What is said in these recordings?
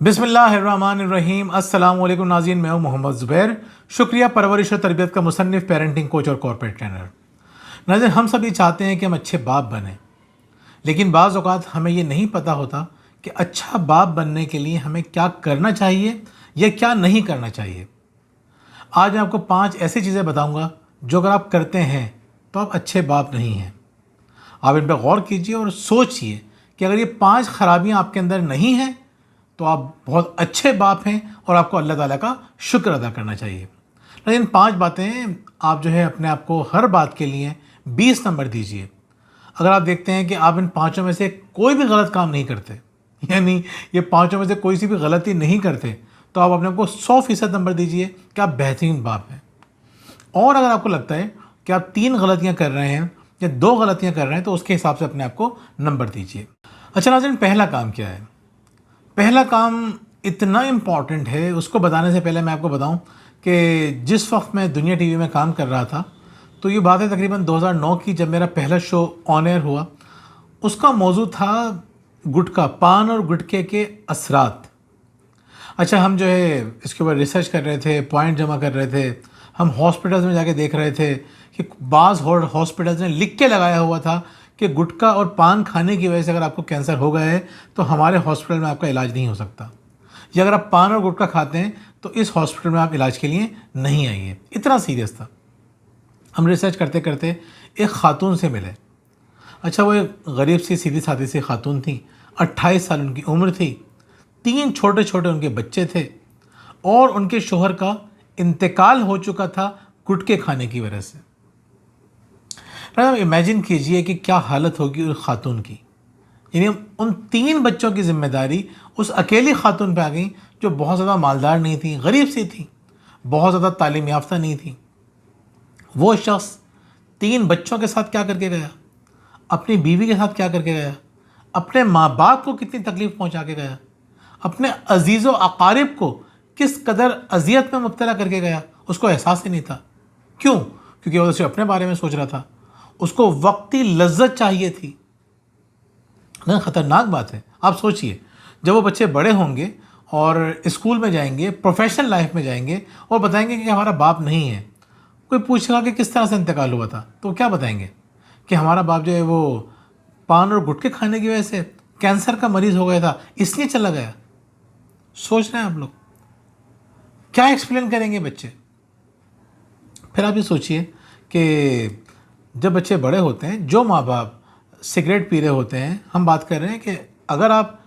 बिस्मिल्लाहिर्रहमानिर्रहीम। अस्सलाम वालेकुम नाज़रीन, मैं हूं मोहम्मद ज़ुबैर। शुक्रिया परवरिश और तरबियत का मुसन्निफ़, पेरेंटिंग कोच और कॉर्पोरेट ट्रेनर। नाज़रीन, हम सभी चाहते हैं कि हम अच्छे बाप बनें, लेकिन बाज़ औक़ात हमें ये नहीं पता होता कि अच्छा बाप बनने के लिए हमें क्या करना चाहिए या क्या नहीं करना चाहिए। आज मैं आपको 5 ऐसी चीज़ें बताऊँगा जो अगर आप करते हैं तो आप अच्छे बाप नहीं हैं। आप इन पर गौर कीजिए और सोचिए कि अगर ये 5 खराबियाँ आपके अंदर नहीं हैं तो आप बहुत अच्छे बाप हैं और आपको अल्लाह ताला का शुक्र अदा करना चाहिए। लेकिन 5 बातें आप जो है अपने आप को हर बात के लिए 20 नंबर दीजिए। अगर आप देखते हैं कि आप इन 5 में से कोई भी गलत काम नहीं करते, यानी ये 5 में से कोई सी भी गलती नहीं करते, तो आप अपने आप को 100% नंबर दीजिए कि आप बेहतरीन बाप हैं। और अगर आपको लगता है कि आप 3 गलतियाँ कर रहे हैं या 2 गलतियाँ कर रहे हैं, तो उसके हिसाब से अपने आप को नंबर दीजिए। अच्छा नाज़रीन, पहला काम क्या है? पहला काम इतना इम्पॉर्टेंट है, उसको बताने से पहले मैं आपको बताऊं कि जिस वक्त मैं दुनिया टीवी में काम कर रहा था, तो ये बात है तकरीबन 2009 की, जब मेरा पहला शो ऑन एयर हुआ। उसका मौजू था गुटखा, पान और गुटखे के असरात। अच्छा, हम जो है इसके ऊपर रिसर्च कर रहे थे, पॉइंट जमा कर रहे थे। हम हॉस्पिटल्स में जाके देख रहे थे कि बाज़ हॉस्पिटल्स ने लिख के लगाया हुआ था कि गुटखा और पान खाने की वजह से अगर आपको कैंसर हो गया है तो हमारे हॉस्पिटल में आपका इलाज नहीं हो सकता, या अगर आप पान और गुटखा खाते हैं तो इस हॉस्पिटल में आप इलाज के लिए नहीं आइए। इतना सीरियस था। हम रिसर्च करते करते एक ख़ातून से मिले। अच्छा, वो एक गरीब सी सीधी सादी सी ख़ातून थी। 28 साल उनकी उम्र थी। 3 छोटे छोटे उनके बच्चे थे और उनके शोहर का इंतकाल हो चुका था गुटखे खाने की वजह से। इमेजिन कीजिए कि क्या हालत होगी उस खातून की। यानी उन 3 बच्चों की जिम्मेदारी उस अकेली खातून पे आ गई, जो बहुत ज़्यादा मालदार नहीं थी, गरीब सी थी, बहुत ज़्यादा तालीम याफ्ता नहीं थी। वो शख्स 3 बच्चों के साथ क्या करके गया, अपनी बीवी के साथ क्या करके गया, अपने माँ बाप को कितनी तकलीफ़ पहुँचा के गया, अपने अजीज़ व अकारिब को किस कदर अजियत में मुब्तला करके गया, उसको एहसास ही नहीं था। क्यों? क्योंकि वो सिर्फ अपने बारे में सोच रहा था। उसको वक्ती लज्जत चाहिए थी। ना, ख़तरनाक बात है। आप सोचिए, जब वो बच्चे बड़े होंगे और स्कूल में जाएंगे, प्रोफेशनल लाइफ में जाएंगे और बताएंगे कि हमारा बाप नहीं है, कोई पूछेगा कि किस तरह से इंतकाल हुआ था, तो क्या बताएंगे कि हमारा बाप जो है वो पान और गुटखे खाने की वजह से कैंसर का मरीज़ हो गया था, इसलिए चला गया। सोच रहे हैं आप लोग क्या एक्सप्लेन करेंगे बच्चे? फिर आप ये सोचिए कि जब बच्चे बड़े होते हैं, जो माँ बाप सिगरेट पी रहे होते हैं, हम बात कर रहे हैं कि अगर आप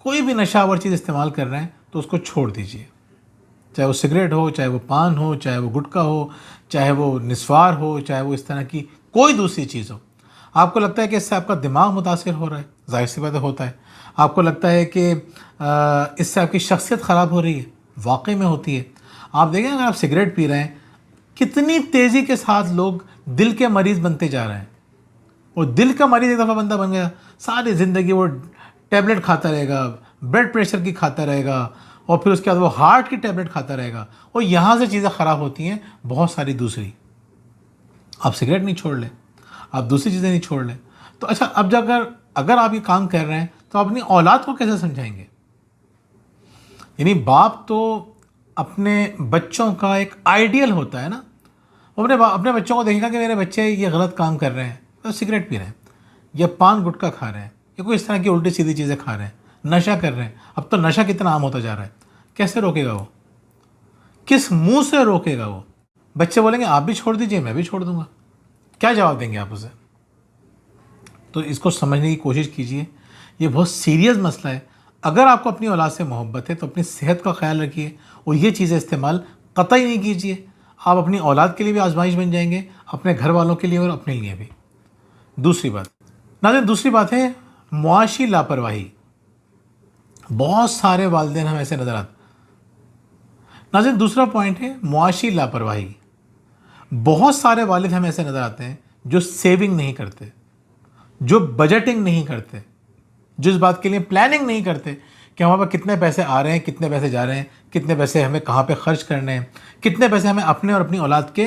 कोई भी नशावर चीज़ इस्तेमाल कर रहे हैं तो उसको छोड़ दीजिए। चाहे वो सिगरेट हो, चाहे वो पान हो, चाहे वो गुटखा हो, चाहे वो निस्वार हो, चाहे वो इस तरह की कोई दूसरी चीज़ हो। आपको लगता है कि इससे आपका दिमाग मुतासिर हो रहा है, जाहिर सी बात होता है। आपको लगता है कि इससे आपकी शख्सियत ख़राब हो रही है, वाकई में होती है। आप देखें, अगर आप सिगरेट पी रहे हैं, कितनी तेज़ी के साथ लोग दिल के मरीज़ बनते जा रहे हैं। और दिल का मरीज़ एक दफ़ा बंदा बन गया, सारी ज़िंदगी वो टैबलेट खाता रहेगा, ब्लड प्रेशर की खाता रहेगा, और फिर उसके बाद वो हार्ट की टैबलेट खाता रहेगा, और यहाँ से चीज़ें ख़राब होती हैं बहुत सारी दूसरी। आप सिगरेट नहीं छोड़ लें, आप दूसरी चीज़ें नहीं छोड़ लें, तो अच्छा, अब अगर आप ये काम कर रहे हैं तो अपनी औलाद को कैसे समझाएंगे? यानी बाप तो अपने बच्चों का एक आइडियल होता है ना। अपने बच्चों को देखेगा कि मेरे बच्चे ये गलत काम कर रहे हैं, तो सिगरेट पी रहे हैं या पान गुटखा खा रहे हैं या कोई इस तरह की उल्टी सीधी चीज़ें खा रहे हैं, नशा कर रहे हैं। अब तो नशा कितना आम होता जा रहा है। कैसे रोकेगा वो? किस मुंह से रोकेगा वो? बच्चे बोलेंगे आप भी छोड़ दीजिए, मैं भी छोड़ दूंगा। क्या जवाब देंगे आप उसे? तो इसको समझने की कोशिश कीजिए, ये बहुत सीरियस मसला है। अगर आपको अपनी औलाद से मोहब्बत है तो अपनी सेहत का ख्याल रखिए और ये चीज़ें इस्तेमाल कतई नहीं कीजिए। आप अपनी औलाद के लिए भी आजमाइश बन जाएंगे, अपने घर वालों के लिए और अपने लिए भी। दूसरी बात नाज़रीन, दूसरी बात है मुआशी लापरवाही। बहुत सारे वालिदैन हम ऐसे नज़र आते। नाज़रीन, दूसरा पॉइंट है मुआशी लापरवाही। बहुत सारे वालिद हम ऐसे नज़र आते हैं जो सेविंग नहीं करते, जो बजटिंग नहीं करते, जो इस बात के लिए प्लानिंग नहीं करते कि हमारे पास कितने पैसे आ रहे हैं, कितने पैसे जा रहे हैं, कितने पैसे हमें कहाँ पे खर्च करने हैं, कितने पैसे हमें अपने और अपनी औलाद के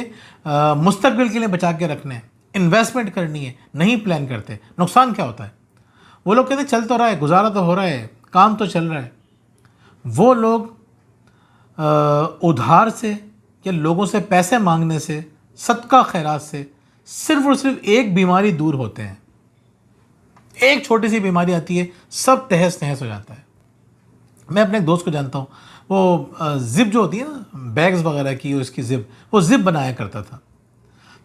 मुस्तकबिल के लिए बचा के रखने हैं, इन्वेस्टमेंट करनी है। नहीं प्लान करते। नुकसान क्या होता है? वो लोग कहते हैं चल तो रहा है, गुजारा तो हो रहा है, काम तो चल रहा है। वो लोग उधार से या लोगों से पैसे मांगने से, सदका खैरात से सिर्फ और सिर्फ एक बीमारी दूर होते हैं। एक छोटी सी बीमारी आती है, सब तहस नहस हो जाता है। मैं अपने एक दोस्त को जानता हूँ, वो ज़िप जो होती है ना, बैग्स वगैरह की, उसकी ज़िप, वो ज़िप बनाया करता था।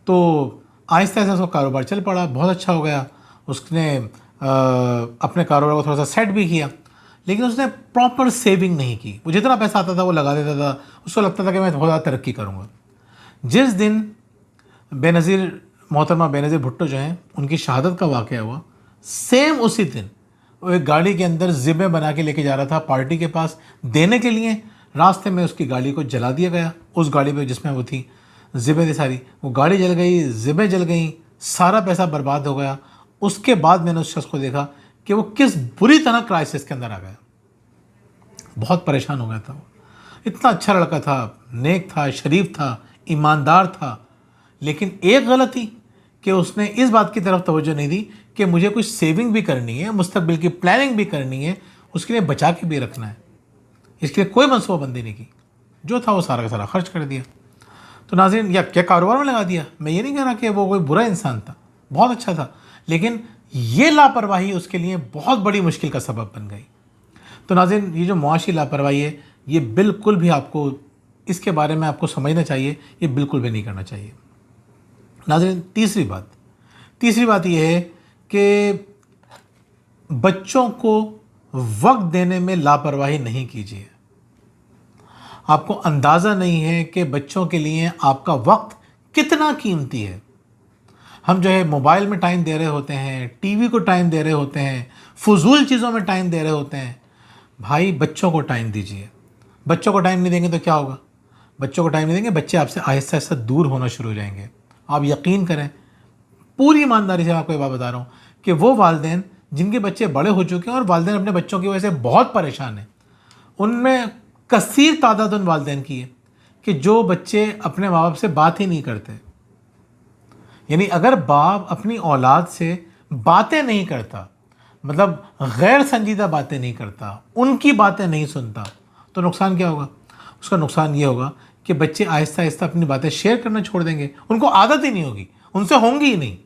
तो आहिस्ता आहिस्ता उसका कारोबार चल पड़ा, बहुत अच्छा हो गया। उसने अपने कारोबार को थोड़ा सा सेट भी किया, लेकिन उसने प्रॉपर सेविंग नहीं की। वो जितना पैसा आता था वो लगा देता था। उसको लगता था कि मैं बहुत ज़्यादा तरक्की करूँगा। जिस दिन बेनज़ीर, मोहतरमा बेनज़ीर भुट्टो जो हैं, उनकी शहादत का वाक़या हुआ, सेम उसी दिन वो एक गाड़ी के अंदर ज़िबें बना के लेके जा रहा था पार्टी के पास देने के लिए। रास्ते में उसकी गाड़ी को जला दिया गया। उस गाड़ी पे जिसमें वो थी, ज़िबें थी सारी, वो गाड़ी जल गई, ज़िबें जल गई, सारा पैसा बर्बाद हो गया। उसके बाद मैंने उस शख्स को देखा कि वो किस बुरी तरह क्राइसिस के अंदर आ गया। बहुत परेशान हो गया था वो। इतना अच्छा लड़का था, नेक था, शरीफ था, ईमानदार था, लेकिन एक गलती कि उसने इस बात की तरफ तवज्जो नहीं दी कि मुझे कुछ सेविंग भी करनी है, मुस्तकबिल की प्लानिंग भी करनी है, उसके लिए बचा के भी रखना है। इसके लिए कोई मनसूबाबंदी नहीं की। जो था वो सारा का सारा खर्च कर दिया। तो नाज़रीन, या क्या कारोबार में लगा दिया। मैं ये नहीं कह रहा कि वो कोई बुरा इंसान था, बहुत अच्छा था, लेकिन ये लापरवाही उसके लिए बहुत बड़ी मुश्किल का सबब बन गई। तो नाज़रीन, ये जो मुआशी लापरवाही है, ये बिल्कुल भी आपको, इसके बारे में आपको समझना चाहिए, ये बिल्कुल भी नहीं करना चाहिए। नाज़रीन, तीसरी बात यह है कि बच्चों को वक्त देने में लापरवाही नहीं कीजिए। आपको अंदाज़ा नहीं है कि बच्चों के लिए आपका वक्त कितना कीमती है। हम जो है मोबाइल में टाइम दे रहे होते हैं, टीवी को टाइम दे रहे होते हैं, फजूल चीज़ों में टाइम दे रहे होते हैं। भाई, बच्चों को टाइम दीजिए। बच्चों को टाइम नहीं देंगे तो क्या होगा? बच्चों को टाइम नहीं देंगे, बच्चे आपसे आहिस्ता आहिस्ता दूर होना शुरू हो जाएंगे। आप यकीन करें, पूरी ईमानदारी से आपको ये बात बता रहा हूँ कि वो वालिदैन जिनके बच्चे बड़े हो चुके हैं और वालिदैन अपने बच्चों की वजह से बहुत परेशान हैं, उनमें कसीर तादाद उन वालिदैन की है कि जो बच्चे अपने माँ बाप से बात ही नहीं करते। यानी अगर बाप अपनी औलाद से बातें नहीं करता, मतलब गैर संजीदा बातें नहीं करता, उनकी बातें नहीं सुनता, तो नुकसान क्या होगा? उसका नुकसान ये होगा कि बच्चे आहिस्ता आहिस्ता अपनी बातें शेयर करना छोड़ देंगे। उनको आदत ही नहीं होगी, उनसे होंगी ही नहीं।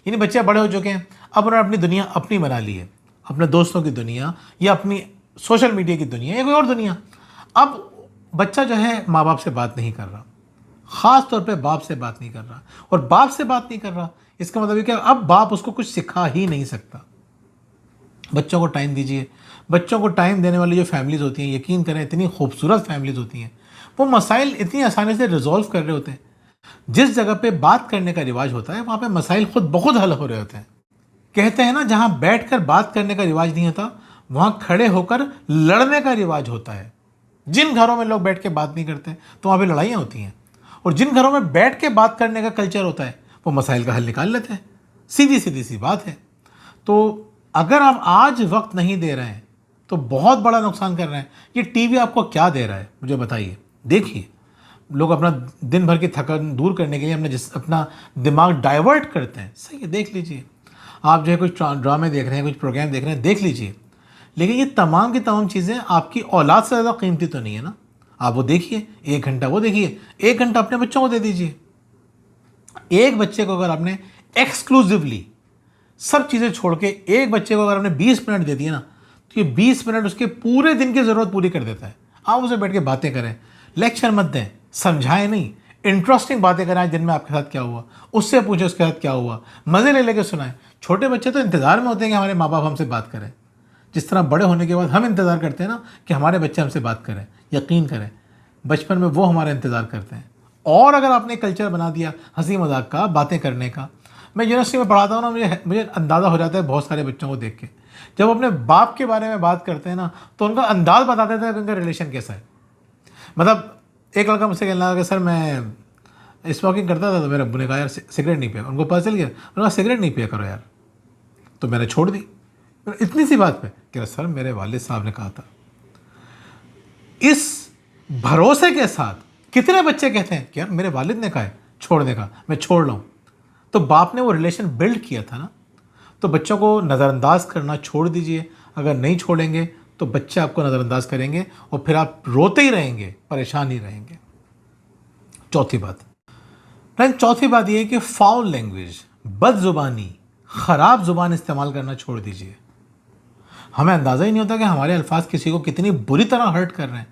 यानी बच्चे बड़े हो चुके हैं, अब उन्होंने अपनी दुनिया अपनी बना ली है, अपने दोस्तों की दुनिया या अपनी सोशल मीडिया की दुनिया या कोई और दुनिया। अब बच्चा जो है माँ बाप से बात नहीं कर रहा, ख़ास तौर पे बाप से बात नहीं कर रहा, और बाप से बात नहीं कर रहा, इसका मतलब ये कि अब बाप उसको कुछ सिखा ही नहीं सकता। बच्चों को टाइम दीजिए। बच्चों को टाइम देने वाली जो फैमिलीज़ होती हैं, यकीन करें इतनी खूबसूरत फैमिलीज़ होती हैं, वो मसाइल इतनी आसानी से रिजॉल्व कर रहे होते हैं। जिस जगह पे बात करने का रिवाज होता है, वहाँ पे मसाइल खुद ब खुद हल हो रहे होते हैं। कहते हैं ना, जहाँ बैठकर बात करने का रिवाज नहीं होता, वहाँ खड़े होकर लड़ने का रिवाज होता है। जिन घरों में लोग बैठ के बात नहीं करते, तो वहाँ पे लड़ाइयाँ होती हैं, और जिन घरों में बैठ के बात करने का कल्चर होता है, वो मसाइल का हल निकाल लेते हैं। सीधी सीधी सी बात है। तो अगर आप आज वक्त नहीं दे रहे हैं तो बहुत बड़ा नुकसान कर रहे हैं। ये टीवी आपको क्या दे रहा है, मुझे बताइए। देखिए, लोग अपना दिन भर की थकान दूर करने के लिए अपना दिमाग डाइवर्ट करते हैं। सही है, देख लीजिए। आप जो है कुछ ड्रामे देख रहे हैं, कुछ प्रोग्राम देख रहे हैं, देख लीजिए, लेकिन ये तमाम की तमाम चीज़ें आपकी औलाद से ज़्यादा कीमती तो नहीं है ना। आप वो देखिए, 1 घंटा वो देखिए, 1 घंटा अपने बच्चों को दे दीजिए। एक बच्चे को अगर आपने एक्सक्लूसिवली सब चीज़ें छोड़ के एक बच्चे को अगर आपने 20 मिनट दे दिए ना, तो ये 20 मिनट उसके पूरे दिन की ज़रूरत पूरी कर देता है। आप उसे बैठ के बातें करें, लेक्चर मत दें, समझाएं नहीं, इंटरेस्टिंग बातें कराएं। दिन में आपके साथ क्या हुआ, उससे पूछे उसके साथ क्या हुआ, मज़े ले लेके सुनाएं। छोटे बच्चे तो इंतज़ार में होते हैं कि हमारे माँ बाप हमसे बात करें, जिस तरह बड़े होने के बाद हम इंतज़ार करते हैं ना कि हमारे बच्चे हमसे बात करें। यकीन करें, बचपन में वो हमारा इंतज़ार करते हैं। और अगर आपने कल्चर बना दिया हंसी मजाक का, बातें करने का, मैं यूनिवर्सिटी में पढ़ाता हूँ ना, मुझे अंदाज़ा हो जाता है बहुत सारे बच्चों को देख के, जब अपने बाप के बारे में बात करते हैं ना, तो उनका अंदाज़ बता देता है कि उनका रिलेशन कैसा है। मतलब एक लड़का मुझसे कहने लगा कि सर मैं स्मोकिंग करता था, तो मेरे अब्बू ने कहा यार सिगरेट नहीं पिया। उनको पता चल गया, उन्होंने कहा सिगरेट नहीं पिया करो यार, तो मैंने छोड़ दी। इतनी सी बात पे कि सर मेरे वालिद साहब ने कहा था। इस भरोसे के साथ कितने बच्चे कहते हैं कि यार मेरे वालिद ने कहा है छोड़ने का, मैं छोड़ लूँ। तो बाप ने वो रिलेशन बिल्ड किया था ना। तो बच्चों को नज़रअंदाज करना छोड़ दीजिए। अगर नहीं छोड़ेंगे तो बच्चे आपको नज़रअंदाज करेंगे और फिर आप रोते ही रहेंगे, परेशान ही रहेंगे। चौथी बात फ्रेंड, चौथी बात यह है कि फाउल लैंग्वेज, बदजुबानी, ख़राब ज़ुबान इस्तेमाल करना छोड़ दीजिए। हमें अंदाज़ा ही नहीं होता कि हमारे अल्फाज किसी को कितनी बुरी तरह हर्ट कर रहे हैं,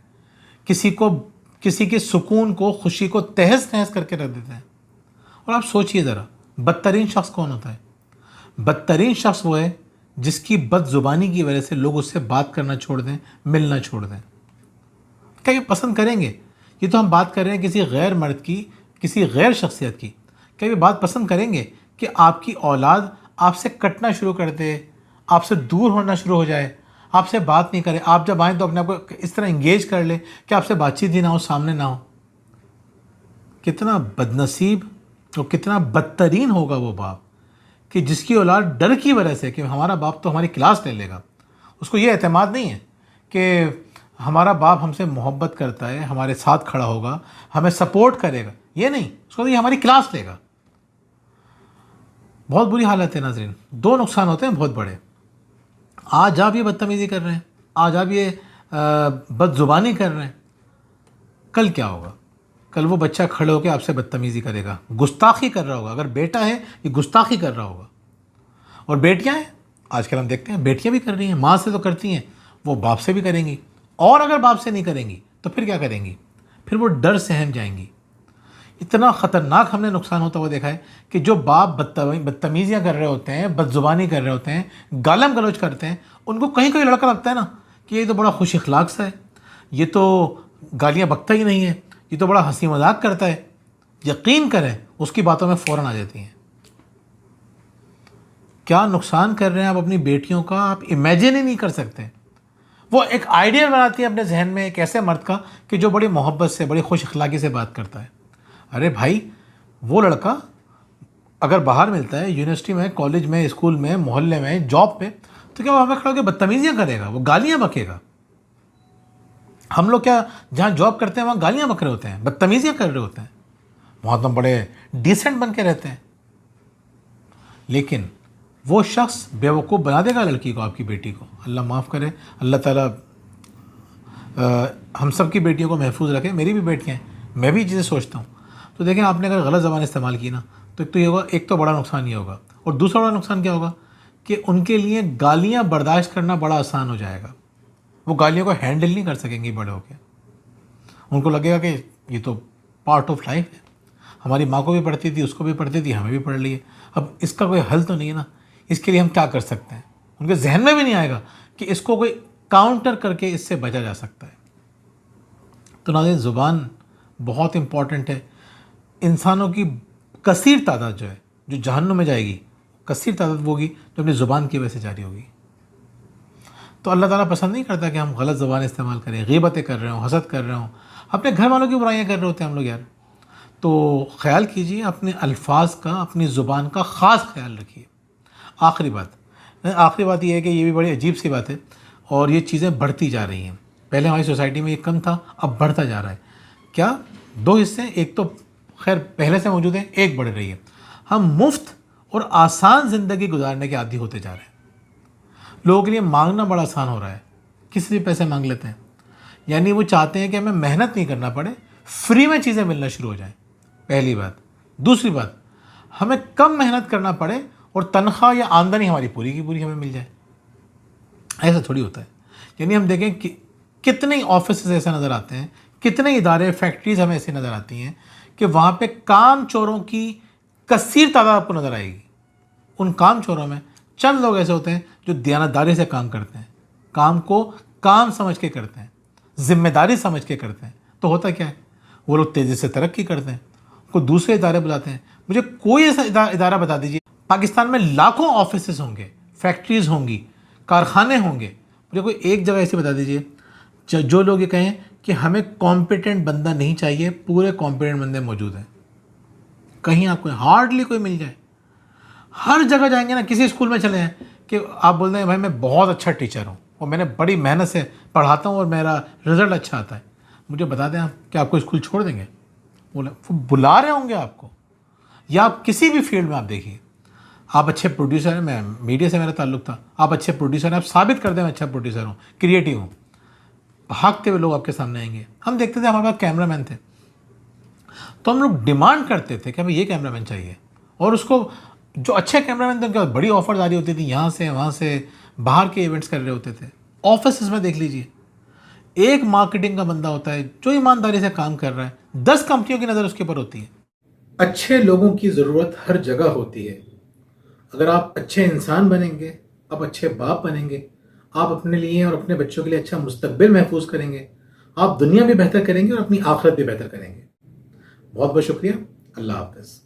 किसी के सुकून को, खुशी को तहस नहस करके रख देते हैं। और आप सोचिए ज़रा, बदतरीन शख्स कौन होता है? बदतरीन शख्स वो है जिसकी बदजुबानी की वजह से लोग उससे बात करना छोड़ दें, मिलना छोड़ दें। क्या ये पसंद करेंगे? ये तो हम बात कर रहे हैं किसी गैर मर्द की, किसी गैर शख्सियत की। क्या ये बात पसंद करेंगे कि आपकी औलाद आपसे कटना शुरू कर दे, आपसे दूर होना शुरू हो जाए, आपसे बात नहीं करे? आप जब आएँ तो अपने आप को इस तरह इंगेज कर ले कि आपसे बातचीत ही ना हो, सामने ना हो। कितना बदनसीब और कितना बदतरीन होगा वो बाप कि जिसकी औलाद डर की वजह से कि हमारा बाप तो हमारी क्लास ले लेगा, उसको ये एतमाद नहीं है कि हमारा बाप हमसे मोहब्बत करता है, हमारे साथ खड़ा होगा, हमें सपोर्ट करेगा, ये नहीं, उसको ये हमारी क्लास लेगा। बहुत बुरी हालत है नाज़रीन। दो नुकसान होते हैं बहुत बड़े। आज आप ये बदतमीज़ी कर रहे हैं, आज आप ये बदजुबानी कर रहे हैं, कल क्या होगा? कल वो बच्चा खड़े होकर आपसे बदतमीज़ी करेगा, गुस्ताखी कर रहा होगा। अगर बेटा है ये गुस्ताखी कर रहा होगा। और बेटियां हैं, आजकल हम देखते हैं बेटियां भी कर रही हैं, माँ से तो करती हैं, वो बाप से भी करेंगी। और अगर बाप से नहीं करेंगी तो फिर क्या करेंगी? फिर वो डर सहम जाएंगी। इतना ख़तरनाक हमने नुकसान होता हुआ देखा है कि जो बाप बदतमीज़ियाँ कर रहे होते हैं, बदजुबानी कर रहे होते हैं, गालम गलौज करते हैं, उनको कहीं कहीं लड़का लगता है ना कि ये तो बड़ा खुश इखलाक सा है, ये तो गालियाँ बकता ही नहीं है, ये तो बड़ा हंसी मजाक करता है। यकीन करें उसकी बातों में फ़ौरन आ जाती हैं। क्या नुकसान कर रहे हैं आप अपनी बेटियों का, आप इमेजिन ही नहीं कर सकते। वो एक आइडिया बनाती है अपने जहन में एक ऐसे मर्द का कि जो बड़ी मोहब्बत से, बड़ी खुश अखलाकी से बात करता है। अरे भाई, वो लड़का अगर बाहर मिलता है, यूनिवर्सिटी में, कॉलेज में, स्कूल में, मोहल्ले में, जॉब पे, तो क्या वो हमें खड़ा होकर बदतमीजियाँ करेगा? वो गालियाँ बकेगा। हम लोग क्या जहाँ जॉब करते हैं वहाँ गालियाँ बक रहे होते हैं, बदतमीजियाँ कर रहे होते हैं, वहाँ तो बड़े डिसेंट बन के रहते हैं। लेकिन वो शख्स बेवकूफ़ बना देगा लड़की को, आपकी बेटी को। अल्लाह माफ़ करे, अल्लाह ताला हम सब की बेटियों को महफूज रखे। मेरी भी बेटियाँ हैं, मैं भी चीज़ें सोचता हूँ। तो देखें, आपने अगर गलत ज़बान इस्तेमाल की ना तो एक तो ये होगा, एक तो बड़ा नुकसान ये होगा, और दूसरा बड़ा नुकसान क्या होगा कि उनके लिए गालियाँ बर्दाश्त करना बड़ा आसान हो जाएगा। वो गालियों को हैंडल नहीं कर सकेंगे बड़े होकर। उनको लगेगा कि ये तो पार्ट ऑफ लाइफ है, हमारी माँ को भी पढ़ती थी, उसको भी पढ़ती थी, हमें भी पढ़ ली है, अब इसका कोई हल तो नहीं है ना, इसके लिए हम क्या कर सकते हैं? उनके जहन में भी नहीं आएगा कि इसको कोई काउंटर करके इससे बचा जा सकता है। तो नाज़रीन, ज़ुबान बहुत इम्पॉर्टेंट है। इंसानों की कसीर तादाद जो है, जो जहन्नुम में जाएगी, कसीर तादाद वो होगी जो अपनी ज़ुबान की वजह से जारी होगी। तो अल्लाह ताला पसंद नहीं करता कि हम गलत ज़ुबान इस्तेमाल करें, ग़ीबतें कर रहे हों, हसद कर रहे हों, अपने घर वालों की बुराइयाँ कर रहे होते हैं हम लोग यार। तो ख्याल कीजिए अपने अल्फाज का, अपनी ज़ुबान का ख़ास ख्याल रखिए। आखिरी बात यह है कि ये भी बड़ी अजीब सी बात है और ये चीज़ें बढ़ती जा रही हैं। पहले हमारी सोसाइटी में ये कम था, अब बढ़ता जा रहा है। क्या? दो हिस्से, एक तो खैर पहले से मौजूद है, एक बढ़ रही है। हम मुफ्त और आसान ज़िंदगी गुजारने के आदी होते जा रहे हैं। लोगों के लिए मांगना बड़ा आसान हो रहा है, किसी से पैसे मांग लेते हैं। यानी वो चाहते हैं कि हमें मेहनत नहीं करना पड़े, फ्री में चीज़ें मिलना शुरू हो जाएं, पहली बात। दूसरी बात, हमें कम मेहनत करना पड़े और तनख्वाह या आमदनी हमारी पूरी की पूरी हमें मिल जाए। ऐसा थोड़ी होता है। यानी हम देखें कि कितने ऑफिस ऐसे नज़र आते हैं, कितने इदारे, फैक्ट्रीज़ हमें ऐसी नज़र आती हैं कि वहाँ पे काम चोरों की कसीर तादाद आपको नज़र आएगी। उन काम चोरों में चंद लोग ऐसे होते हैं जो दयानतदारी से काम करते हैं, काम को काम समझ के करते हैं, जिम्मेदारी समझ के करते हैं। तो होता क्या है, वो लोग तेज़ी से तरक्की करते हैं, को दूसरे इदारे बुलाते हैं। मुझे कोई ऐसा इदारा बता दीजिए, पाकिस्तान में लाखों ऑफिसेस होंगे, फैक्ट्रीज़ होंगी, कारखाने होंगे, मुझे कोई एक जगह ऐसी बता दीजिए जो लोग ये कहें कि हमें कॉम्पिटेंट बंदा नहीं चाहिए, पूरे कॉम्पिटेंट बंदे मौजूद हैं। कहीं आपको हार्डली कोई मिल जाए। हर जगह जाएंगे ना, किसी स्कूल में चले हैं कि आप बोलते हैं भाई मैं बहुत अच्छा टीचर हूँ और मैंने बड़ी मेहनत से पढ़ाता हूँ और मेरा रिज़ल्ट अच्छा आता है, मुझे बता दें आप कि आपको स्कूल छोड़ देंगे? बोले वो बुला रहे होंगे आपको। या आप किसी भी फील्ड में आप देखिए, आप अच्छे प्रोड्यूसर हैं, मैं मीडिया से मेरा ताल्लुक था, आप अच्छे प्रोड्यूसर हैं, आप साबित कर दें मैं अच्छा प्रोड्यूसर हूँ, क्रिएटिव हूँ, भागते हुए लोग आपके सामने आएंगे। हम देखते थे हमारे पास कैमरामैन थे, तो हम लोग डिमांड करते थे कि हमें ये कैमरामैन चाहिए, और उसको जो अच्छे कैमरामैन थे उनके पास बड़ी ऑफर्स आ रही होती थी, यहाँ से वहाँ से, बाहर के इवेंट्स कर रहे होते थे। ऑफिस में देख लीजिए, एक मार्केटिंग का बंदा होता है जो ईमानदारी से काम कर रहा है, 10 कंपनियों की नज़र उसके ऊपर होती है। अच्छे लोगों की ज़रूरत हर जगह होती है। अगर आप अच्छे इंसान बनेंगे, आप अच्छे बाप बनेंगे, आप अपने लिए और अपने बच्चों के लिए अच्छा मुस्तकबिल महफूज करेंगे, आप दुनिया भी बेहतर करेंगे और अपनी आखिरत भी बेहतर करेंगे। बहुत बहुत शुक्रिया। अल्लाह हाफ़िज़।